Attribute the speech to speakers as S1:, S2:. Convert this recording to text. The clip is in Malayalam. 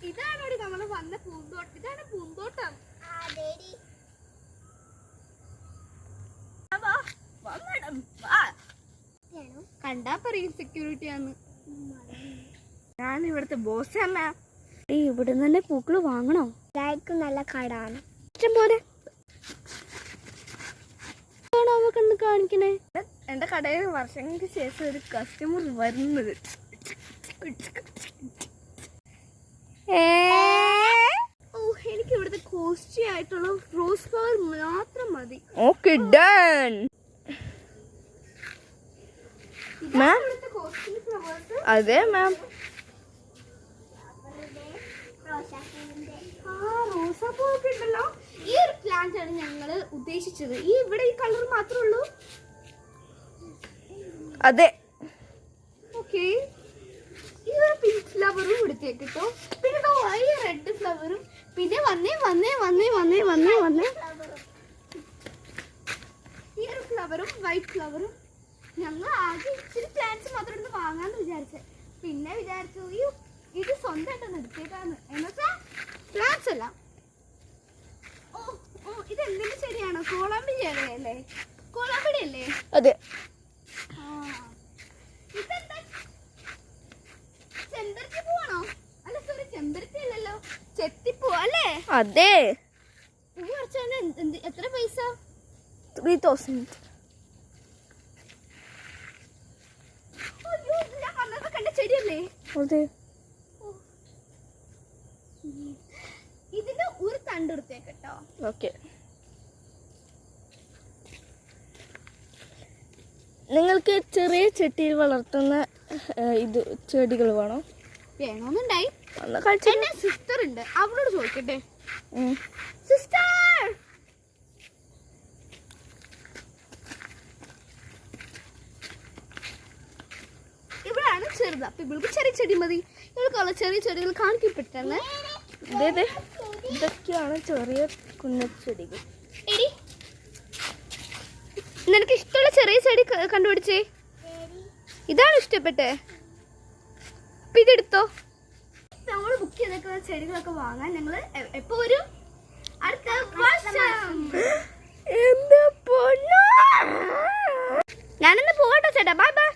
S1: ഇതാണ് നമ്മള് വന്ന പൂന്തോട്ടം. ഇതാണ് പൂന്തോട്ടം. കണ്ടാ പറയും സെക്യൂരിറ്റി ആണ്. ഞാൻ ഇവിടുത്തെ ബോസ് അമ്മ. ഇവിടെ നല്ല പൂക്കള് വാങ്ങണോ?
S2: നല്ല കടാണ്.
S1: ഇഷ്ടം പോലെ കണ്ണ് കാണിക്കണേ. എന്റെ കടയിൽ വർഷങ്ങൾക്ക് ശേഷം ഒരു കസ്റ്റമർ വരുന്നത്. എനിക്ക് ഇവിടുത്തെ കോസ്റ്റ്ലി ആയിട്ടുള്ള റോസ് ഫ്ലവർ മാത്രം മതി.
S2: Okay done.
S1: അതെ മാം. റോസാപ്പൂവൊക്കെ ഉണ്ടല്ലോ. ഈ ഒരു പ്ലാന്റ് ആണ് ഞങ്ങള് ഉദ്ദേശിച്ചത്. ഇവിടെ ഈ കളർ മാത്രമേ ഉള്ളൂ.
S2: അതെ.
S1: ഓക്കെ, ഈ ഒരു പിങ്ക് ഫ്ലവറും എടുത്തേക്കിട്ടോ. പിന്നെ ഈ റെഡ് ഫ്ലവറും. പിന്നെ വന്നേ ഈ ഒരു ഫ്ലവറും വൈറ്റ് ഫ്ലവറും. ഞങ്ങൾ ആദ്യം ഇച്ചിരി പ്ലാന്റ്സ് മാത്രം ഒന്ന് വാങ്ങാന്ന് വിചാരിച്ചേ. പിന്നെ വിചാരിച്ചു ഇത് സ്വന്തമായിട്ടൊന്ന് എടുത്തേക്കാന്ന്. എന്നുവെച്ചാ പ്ലാന്റ്സ് അല്ല. ഇത് എന്തിനും ശരിയാണോ? കോളാമ്പി അല്ലേ? കോളാമ്പി അല്ലേ?
S2: അതെ.
S1: ഇതെന്താ ചെമ്പരത്തി പൂവാണോ? അല്ല സോറി, ചെമ്പരത്തി അല്ലല്ലോ, ചെത്തിപ്പൂ അല്ലേ?
S2: അതെ.
S1: പൂ കുറച്ചാണ്. എത്ര പൈസ?
S2: 3000.
S1: ഞാൻ വന്നപ്പോ കണ്ട ചെടിയല്ലേ?
S2: അതെ.
S1: ഇതിന്റെ ഒരു തണ്ട് എടുത്തേക്കട്ടോ.
S2: ഓക്കെ. നിങ്ങൾക്ക് ചെറിയ ചട്ടിയിൽ വളർത്തുന്ന ഇത് ചെടികൾ വേണോ?
S1: വേണോന്നുണ്ടായി. എന്റെ സിസ്റ്റർ ഉണ്ട്, അവളോട് ചോദിക്കട്ടെ. സിസ്റ്റർ, ഇവിടാണ് ചെറുത്. അപ്പൊ ഇവൾക്ക് ചെറിയ ചെടി മതി. ഇവൾക്കുള്ള ചെറിയ ചെടികൾ കാണിക്കപ്പെട്ടെന്ന്.
S2: ഇതൊക്കെയാണ് ചെറിയ കുഞ്ഞച്ചെടികൾ.
S1: എടി, നിനക്ക് ഇഷ്ടമുള്ള ചെറിയ ചെടി കണ്ടുപിടിച്ചേ. ഇതാണ് ഇഷ്ടപ്പെട്ടെ. അപ്പൊ ഇതെടുത്തോ. നമ്മൾ ബുക്ക് ചെയ്തേക്കുന്ന ചെടികളൊക്കെ വാങ്ങാൻ ഞങ്ങള് എപ്പോ വരും? അടുത്ത വർഷം.
S2: എന്താ പൊന്നോ.
S1: ഞാനെന്ന് പോകട്ടോ ചേട്ടാ. Bye bye.